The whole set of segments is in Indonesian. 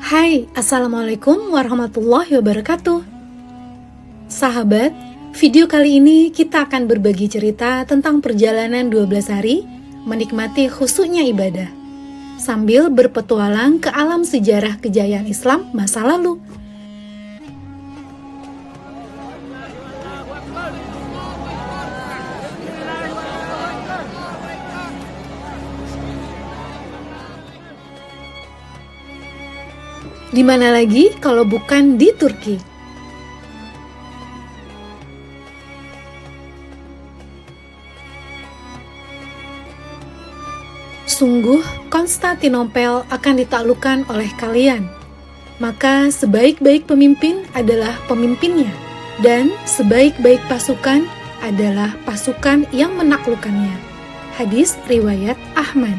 Hai, Assalamualaikum warahmatullahi wabarakatuh. Sahabat, video kali ini kita akan berbagi cerita tentang perjalanan 12 hari menikmati khusyuknya ibadah sambil berpetualang ke alam sejarah kejayaan Islam masa lalu. Di mana lagi kalau bukan di Turki? Sungguh, Konstantinopel akan ditaklukkan oleh kalian. Maka sebaik-baik pemimpin adalah pemimpinnya, dan sebaik-baik pasukan adalah pasukan yang menaklukkannya. Hadis riwayat Ahmad.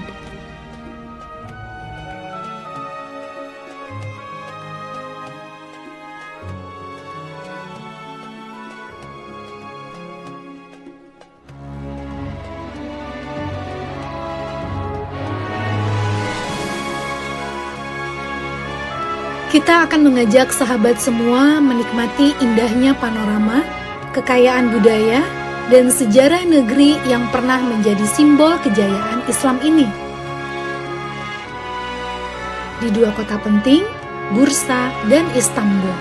Kita akan mengajak sahabat semua menikmati indahnya panorama, kekayaan budaya, dan sejarah negeri yang pernah menjadi simbol kejayaan Islam ini. Di dua kota penting, Bursa dan Istanbul.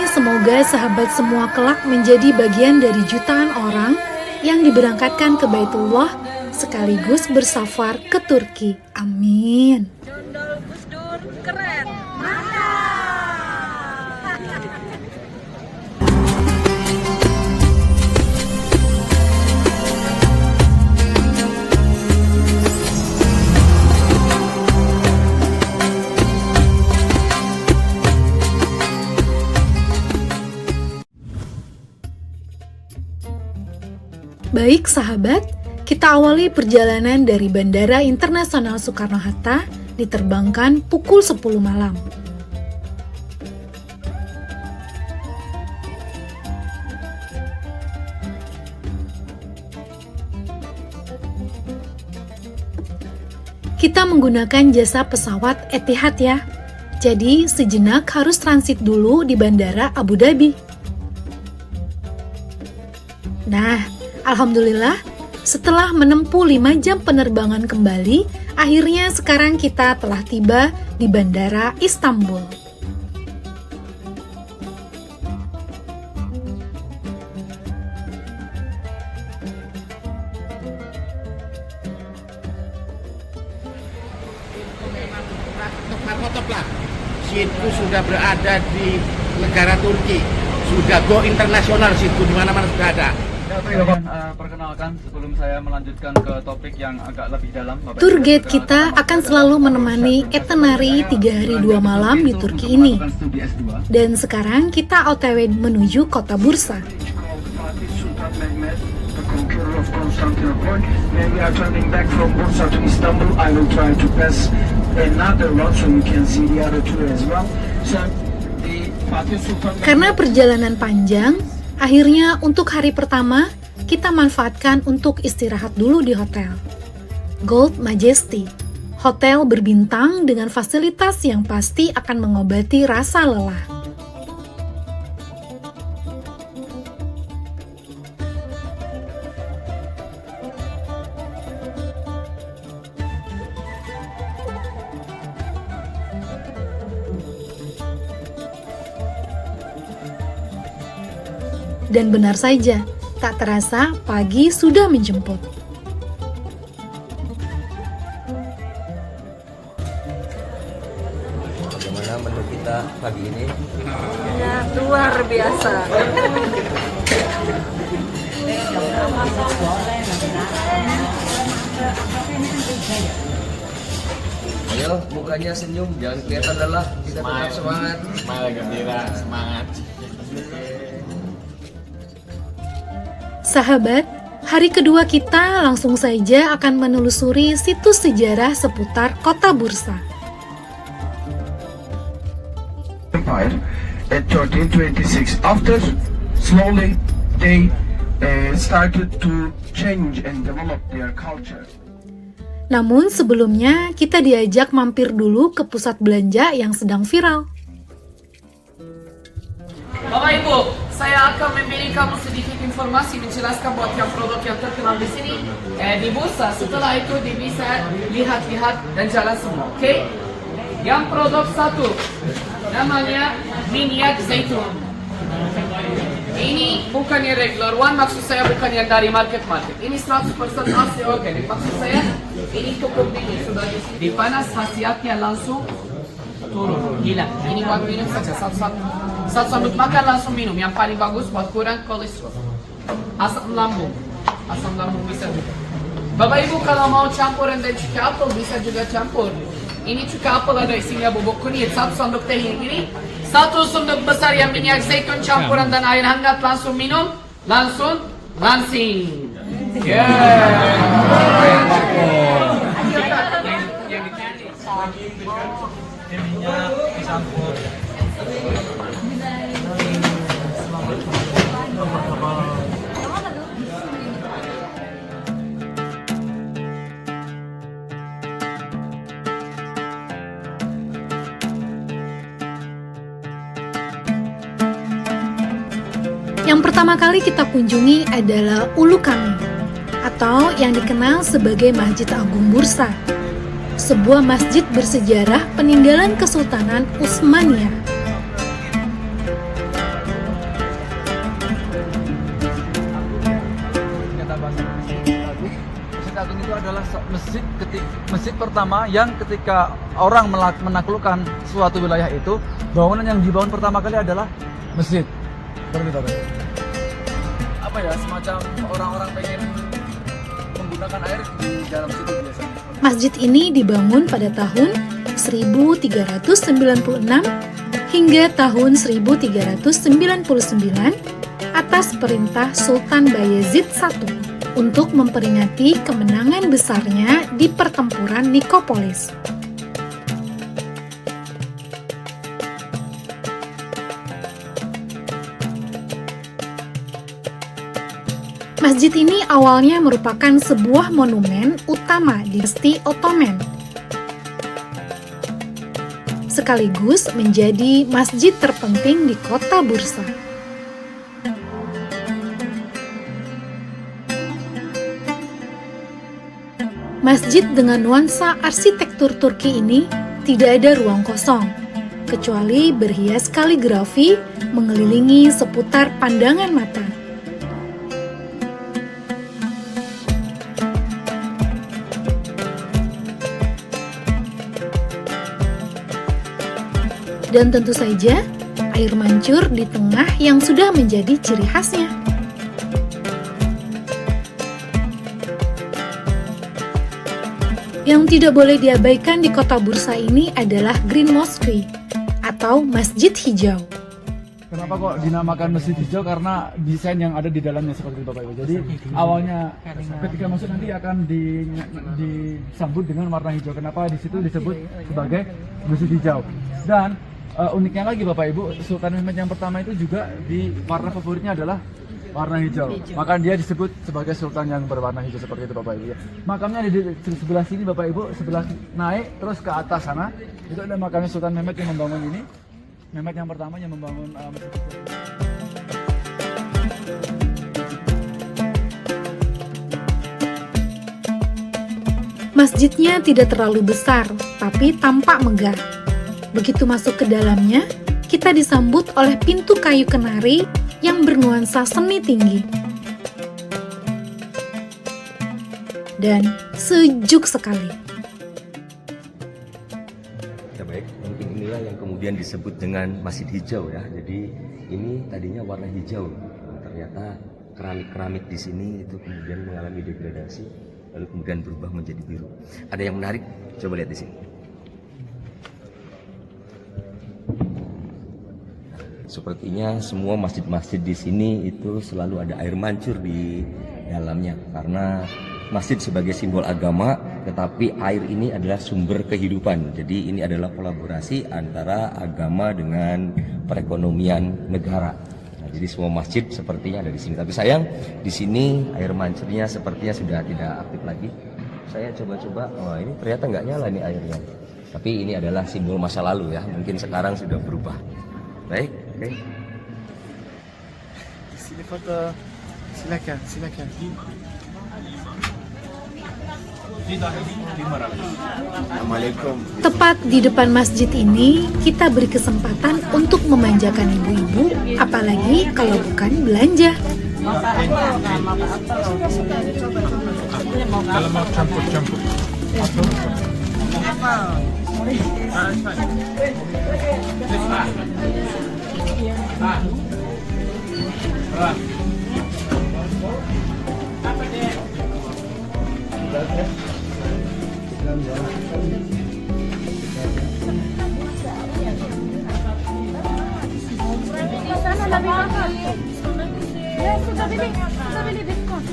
Semoga sahabat semua kelak menjadi bagian dari jutaan orang yang diberangkatkan ke Baitullah sekaligus bersafar ke Turki. Amin. Jondol Gus Dur keren. Baik sahabat, kita awali perjalanan dari Bandara Internasional Soekarno-Hatta diterbangkan pukul 10 malam. Kita menggunakan jasa pesawat Etihad ya. Jadi sejenak harus transit dulu di Bandara Abu Dhabi. Nah, alhamdulillah, setelah menempuh 5 jam penerbangan kembali, akhirnya sekarang kita telah tiba di Bandara Istanbul. Top lah. Situ sudah berada di negara Turki, sudah go internasional situ, di mana-mana sudah ada. Perkenalkan, sebelum saya melanjutkan ke topik yang agak lebih dalam, Tour guide kita akan selalu menemani itinerary 3 hari 2 malam di Turki ini. Dan sekarang kita OTW menuju kota Bursa. Karena perjalanan panjang, akhirnya untuk hari pertama, kita manfaatkan untuk istirahat dulu di hotel. Gold Majesty, hotel berbintang dengan fasilitas yang pasti akan mengobati rasa lelah. Dan benar saja, tak terasa pagi sudah menjemput. Bagaimana menu kita pagi ini? Ya, luar biasa. Ayo, mukanya senyum, jangan kelihatan lelah. Kita tetap semangat. Semangat gembira, semangat. Sahabat, hari kedua kita langsung saja akan menelusuri situs sejarah seputar kota Bursa. Empire at 1326. After slowly they started to change and develop their culture. Namun sebelumnya kita diajak mampir dulu ke pusat belanja yang sedang viral. Bapak Ibu, saya akan memberi kamu sedikit informasi menjelaskan buat yang produk yang terkenal di sini di bursa. Setelah itu bisa lihat-lihat dan jalan semua, oke? Yang produk satu namanya minyak zaitun. Ini bukan yang regular one, maksud saya bukan yang dari market. Ini 100% asli organik. Maksud saya ini cukup dingin, sudah dipanas, khasiatnya langsung turun, hilang. Ini buat minum saja, satu sendok makan langsung minum. Yang paling bagus buat kurang kolesterol, asam lambung bisa juga. Bapak Ibu kalau mau campuran dan cuka apel bisa juga campur. Ini cuka apel ada isinya bubuk kunyit, satu sendok teh yang ini, satu sendok besar yang minyak zaitun campuran dan air hangat, langsung minum, langsung langsing. Yang pertama kali kita kunjungi adalah Ulu Kami, atau yang dikenal sebagai Masjid Agung Bursa, sebuah masjid bersejarah peninggalan Kesultanan Utsmaniyah. Masjid Agung itu adalah masjid pertama yang ketika orang menaklukkan suatu wilayah itu, bangunan yang dibangun pertama kali adalah masjid. Apa ya, semacam orang-orang pengen menggunakan air di dalam situ biasanya. Masjid ini dibangun pada tahun 1396 hingga tahun 1399 atas perintah Sultan Bayezid I untuk memperingati kemenangan besarnya di pertempuran Nikopolis. Masjid ini awalnya merupakan sebuah monumen utama dinasti Ottoman, sekaligus menjadi masjid terpenting di kota Bursa. Masjid dengan nuansa arsitektur Turki ini tidak ada ruang kosong, kecuali berhias kaligrafi mengelilingi seputar pandangan mata. Dan tentu saja, air mancur di tengah yang sudah menjadi ciri khasnya. Yang tidak boleh diabaikan di kota Bursa ini adalah Green Mosque atau Masjid Hijau. Kenapa kok dinamakan Masjid Hijau? Karena desain yang ada di dalamnya seperti itu Bapak Ibu. Jadi awalnya ketika masuk nanti akan disambut dengan warna hijau. Kenapa di situ disebut sebagai Masjid Hijau? Dan uniknya lagi Bapak Ibu, Sultan Mehmed yang pertama itu juga di warna favoritnya adalah warna hijau. Maka dia disebut sebagai sultan yang berwarna hijau seperti itu Bapak Ibu. Makamnya di sebelah sini Bapak Ibu, sebelah naik terus ke atas sana. Itu ada makamnya Sultan Mehmed yang membangun ini. Mehmed yang pertama yang membangun masjid hijau. Masjidnya tidak terlalu besar, tapi tampak megah. Begitu masuk ke dalamnya, kita disambut oleh pintu kayu kenari yang bernuansa seni tinggi. Dan sejuk sekali. Ya baik, mungkin inilah yang kemudian disebut dengan Masjid Hijau ya. Jadi ini tadinya warna hijau. Ternyata keramik-keramik di sini itu kemudian mengalami degradasi, lalu kemudian berubah menjadi biru. Ada yang menarik? Coba lihat di sini. Sepertinya semua masjid-masjid di sini itu selalu ada air mancur di dalamnya karena masjid sebagai simbol agama, tetapi air ini adalah sumber kehidupan. Jadi ini adalah kolaborasi antara agama dengan perekonomian negara. Nah, Jadi semua masjid sepertinya ada di sini. Tapi sayang di sini air mancurnya sepertinya sudah tidak aktif lagi. Saya coba-coba, oh ini ternyata nggak nyala nih airnya. Tapi ini adalah simbol masa lalu ya. Mungkin sekarang sudah berubah. Baik, oke. Sini foto. Silakan, silakan. Assalamualaikum. Tepat di depan masjid ini, kita beri kesempatan untuk memanjakan ibu-ibu, apalagi kalau bukan belanja. Kalau mau campur-campur. Sana lebih mahal. Ya sudah beli diskon.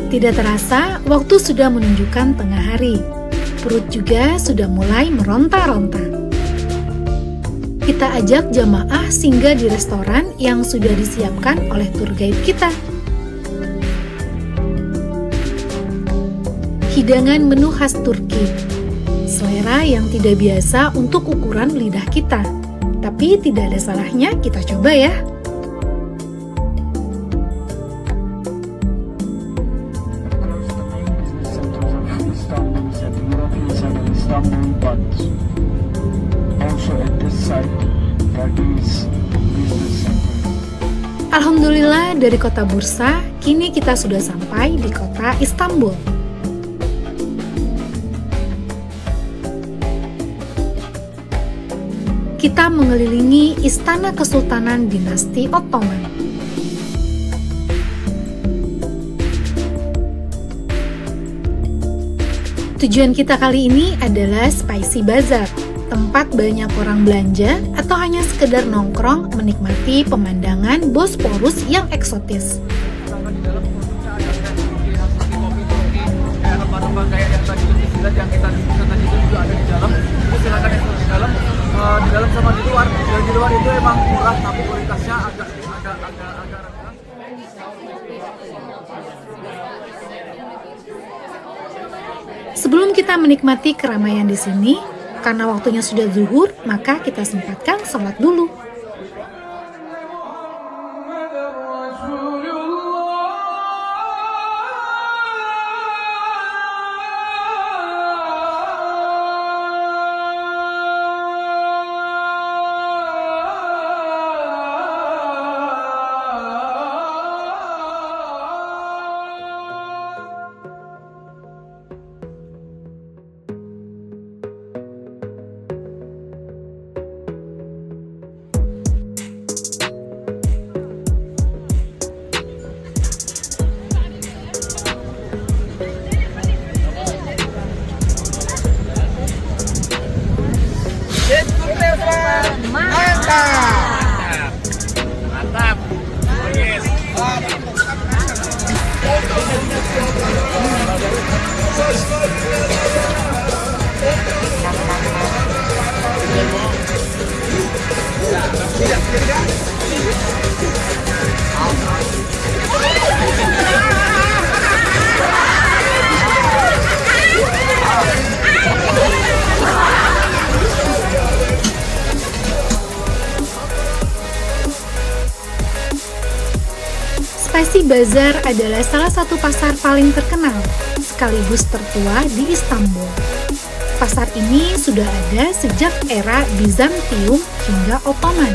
Tidak terasa, waktu sudah menunjukkan tengah hari. Perut juga sudah mulai meronta-ronta. Kita ajak jamaah singgah di restoran yang sudah disiapkan oleh tour guide kita. Hidangan menu khas Turki. Selera yang tidak biasa untuk ukuran lidah kita. Tapi tidak ada salahnya kita coba ya. Istanbul, but also at this site there is business center. Alhamdulillah dari kota Bursa, kini kita sudah sampai di kota Istanbul. Kita mengelilingi Istana Kesultanan Dinasti Ottoman. Tujuan kita kali ini adalah Spicy Bazaar, tempat banyak orang belanja atau hanya sekedar nongkrong menikmati pemandangan Bosporus yang eksotis. Rempah-rempah kayak yang tadi yang kita diskusikan tadi itu juga ada di dalam. Jadi silakan eksplor di dalam sama di luar. Dan di luar itu emang murah tapi kualitasnya agak rendah. Sebelum kita menikmati keramaian di sini, karena waktunya sudah zuhur, maka kita sempatkan sholat dulu. Mantap. Oh yes. Spicy Bazaar adalah salah satu pasar paling terkenal, sekaligus tertua di Istanbul. Pasar ini sudah ada sejak era Bizantium hingga Ottoman.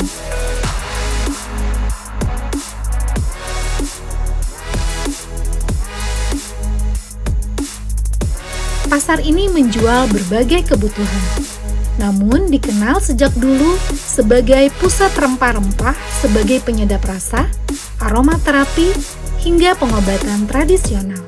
Pasar ini menjual berbagai kebutuhan, namun dikenal sejak dulu sebagai pusat rempah-rempah sebagai penyedap rasa, aromaterapi, hingga pengobatan tradisional.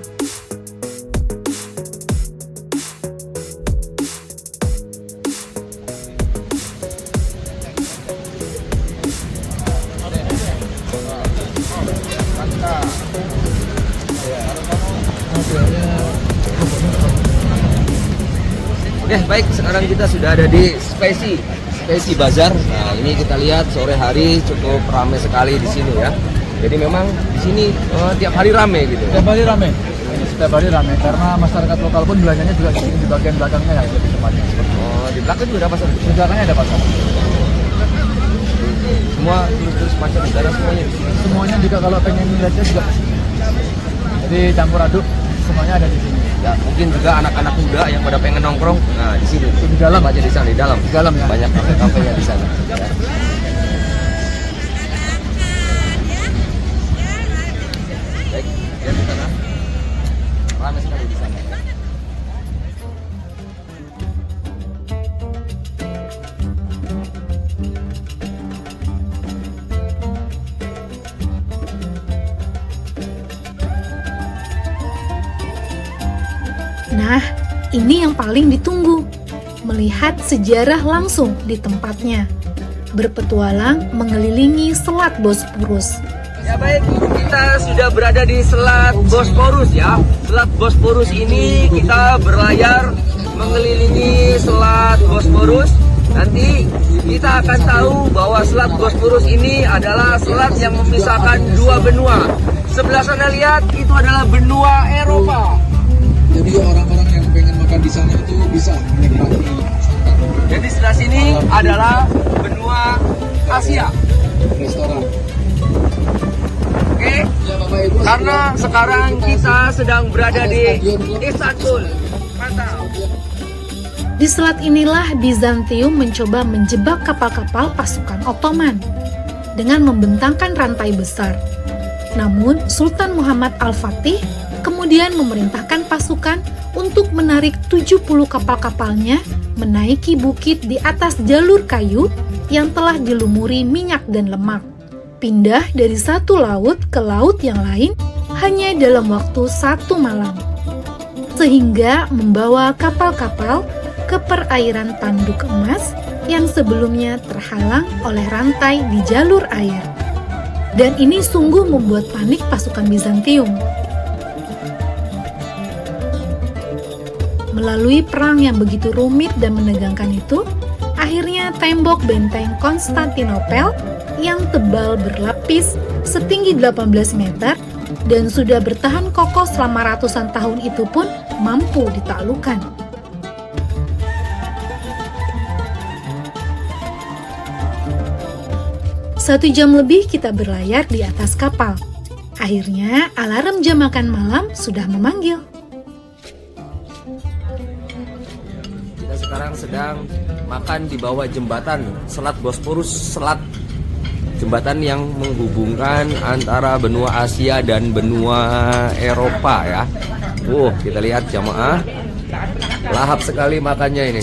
Oke, baik, sekarang kita sudah ada di Spacey Bazar. Nah, ini kita lihat sore hari cukup ramai sekali di sini ya. Jadi memang di sini tiap hari ramai gitu. Setiap hari ramai. Setiap hari ramai karena masyarakat lokal pun belanjanya juga di bagian belakangnya ya, lebih tepatnya. Oh, di belakang juga ada pasar. Di belakangnya ada pasar. Semua turis-turis mancanegara semuanya di sini. Semuanya juga kalau pengen lihatnya juga. Jadi campur aduk semuanya ada di sini. Ya, mungkin juga anak-anak muda yang pada pengen nongkrong. Nah, di sini. Di dalam aja di sana, di dalam. Di dalam ya. Banyak kafe-kafenya di sana. Ya. Baik, lihat di sana. Ramai sekali di sana. Nah, ini yang paling ditunggu. Melihat sejarah langsung di tempatnya. Berpetualang mengelilingi Selat Bosporus. Ya baik, kita sudah berada di Selat Bosporus ya. Selat Bosporus ini kita berlayar mengelilingi Selat Bosporus. Nanti kita akan tahu bahwa Selat Bosporus ini adalah selat yang memisahkan dua benua. Sebelah sana lihat, itu adalah benua Eropa. Jadi orang-orang yang pengen makan di sana itu bisa menikmati. Jadi sebelah sini adalah benua Asia. Restoran. Oke, karena sekarang kita sedang berada di Istanbul. Mantap. Di selat inilah Bizantium mencoba menjebak kapal-kapal pasukan Ottoman dengan membentangkan rantai besar. Namun, Sultan Muhammad Al-Fatih kemudian memerintahkan pasukan untuk menarik 70 kapal-kapalnya menaiki bukit di atas jalur kayu yang telah dilumuri minyak dan lemak. Pindah dari satu laut ke laut yang lain hanya dalam waktu 1 malam. Sehingga membawa kapal-kapal ke perairan Tanduk Emas yang sebelumnya terhalang oleh rantai di jalur air. Dan ini sungguh membuat panik pasukan Bizantium. Melalui perang yang begitu rumit dan menegangkan itu, akhirnya tembok benteng Konstantinopel yang tebal berlapis setinggi 18 meter dan sudah bertahan kokoh selama ratusan tahun itu pun mampu ditaklukkan. Satu jam lebih kita berlayar di atas kapal. Akhirnya alarm jam makan malam sudah memanggil. Kita sekarang sedang makan di bawah jembatan Selat Bosporus, selat jembatan yang menghubungkan antara benua Asia dan benua Eropa ya. Kita lihat jamaah, lahap sekali makannya ini.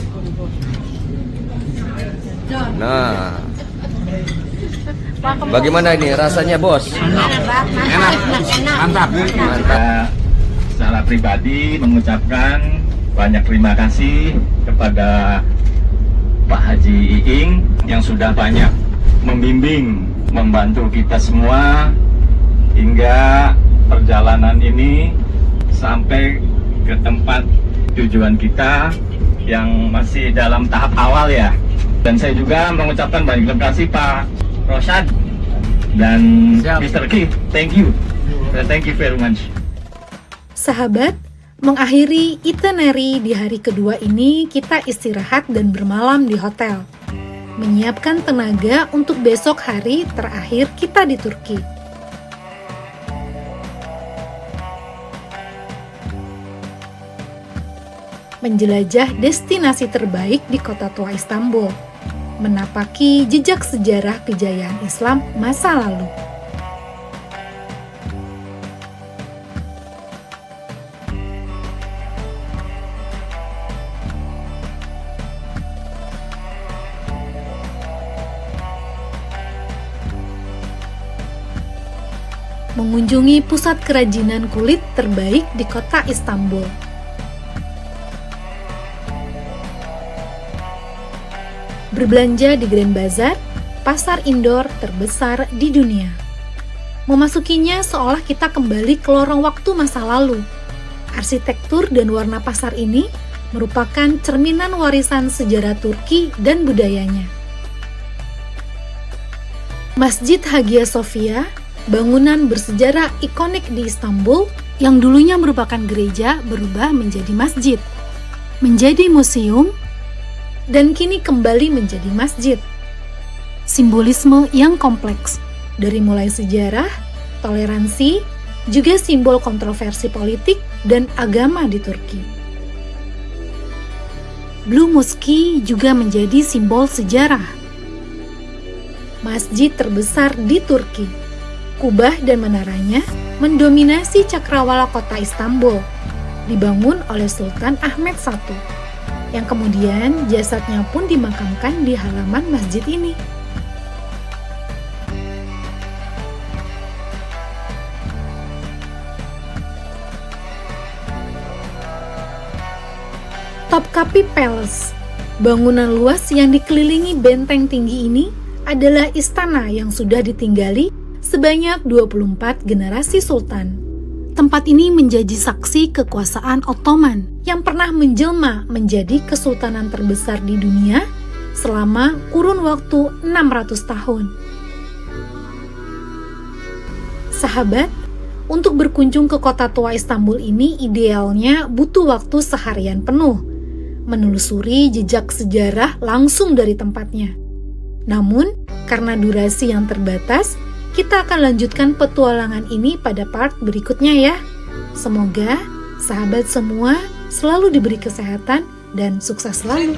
Nah, bagaimana ini rasanya bos? Enak, mantap. Secara pribadi mengucapkan banyak terima kasih kepada Pak Haji Iing yang sudah banyak membimbing, membantu kita semua hingga perjalanan ini sampai ke tempat tujuan kita yang masih dalam tahap awal ya. Dan saya juga mengucapkan banyak terima kasih Pak Rosyad dan Mr. Keith. Thank you. Thank you very much. Sahabat, mengakhiri itinerary di hari kedua ini kita istirahat dan bermalam di hotel. Menyiapkan tenaga untuk besok hari terakhir kita di Turki. Menjelajah destinasi terbaik di kota tua Istanbul. Menapaki jejak sejarah kejayaan Islam masa lalu. Mengunjungi pusat kerajinan kulit terbaik di kota Istanbul. Berbelanja di Grand Bazaar, pasar indoor terbesar di dunia. Memasukinya seolah kita kembali ke lorong waktu masa lalu. Arsitektur dan warna pasar ini merupakan cerminan warisan sejarah Turki dan budayanya. Masjid Hagia Sophia, bangunan bersejarah ikonik di Istanbul yang dulunya merupakan gereja berubah menjadi masjid, menjadi museum, dan kini kembali menjadi masjid. Simbolisme yang kompleks, dari mulai sejarah, toleransi, juga simbol kontroversi politik dan agama di Turki. Blue Mosque juga menjadi simbol sejarah. Masjid terbesar di Turki, kubah dan menaranya mendominasi cakrawala kota Istanbul, dibangun oleh Sultan Ahmed I, yang kemudian jasadnya pun dimakamkan di halaman masjid ini. Topkapi Palace, bangunan luas yang dikelilingi benteng tinggi ini adalah istana yang sudah ditinggali sebanyak 24 generasi sultan. Tempat ini menjadi saksi kekuasaan Ottoman yang pernah menjelma menjadi kesultanan terbesar di dunia selama kurun waktu 600 tahun. Sahabat, untuk berkunjung ke kota tua Istanbul ini idealnya butuh waktu seharian penuh, menelusuri jejak sejarah langsung dari tempatnya. Namun, karena durasi yang terbatas, kita akan lanjutkan petualangan ini pada part berikutnya ya. Semoga sahabat semua selalu diberi kesehatan dan sukses selalu.